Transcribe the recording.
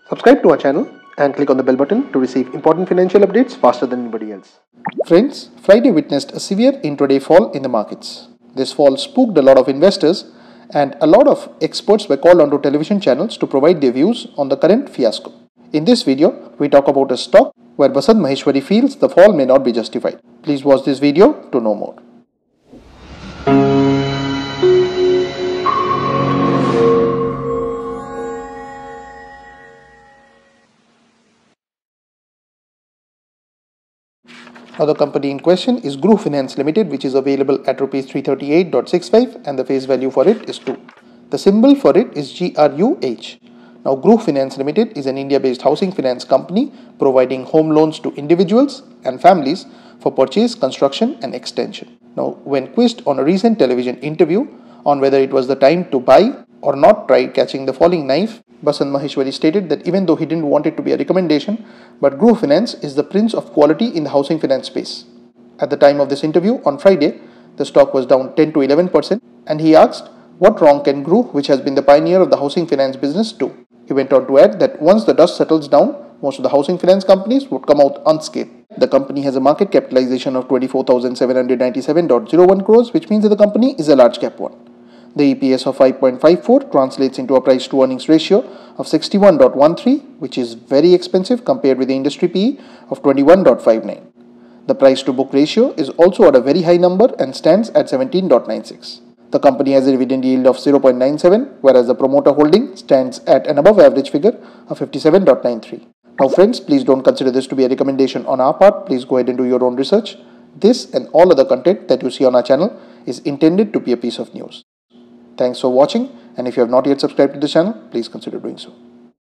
Subscribe to our channel and click on the bell button to receive important financial updates faster than anybody else. Friends, Friday witnessed a severe intraday fall in the markets. This fall spooked a lot of investors, and a lot of experts were called onto television channels to provide their views on the current fiasco. In this video, we talk about a stock where Basant Maheshwari feels the fall may not be justified. Please watch this video to know more. Now the company in question is Group Finance Limited, which is available at Rs 338.65 and the face value for it is 2. The symbol for it is GRUH. Now Group Finance Limited is an India-based housing finance company providing home loans to individuals and families for purchase, construction and extension. Now when quizzed on a recent television interview on whether it was the time to buy or not try catching the falling knife, Basant Maheshwari stated that even though he didn't want it to be a recommendation, but Group Finance is the prince of quality in the housing finance space. At the time of this interview on Friday, the stock was down 10 to 11%, and he asked, what wrong can Group, which has been the pioneer of the housing finance business, do? He went on to add that once the dust settles down, most of the housing finance companies would come out unscathed. The company has a market capitalization of 24,797.01 crores, which means that the company is a large cap one. The EPS of 5.54 translates into a price to earnings ratio of 61.13, which is very expensive compared with the industry PE of 21.59. The price to book ratio is also at a very high number and stands at 17.96. The company has a dividend yield of 0.97, whereas the promoter holding stands at an above average figure of 57.93. Now friends, please don't consider this to be a recommendation on our part. Please go ahead and do your own research. This and all other content that you see on our channel is intended to be a piece of news. Thanks for watching, and if you have not yet subscribed to the channel, please consider doing so.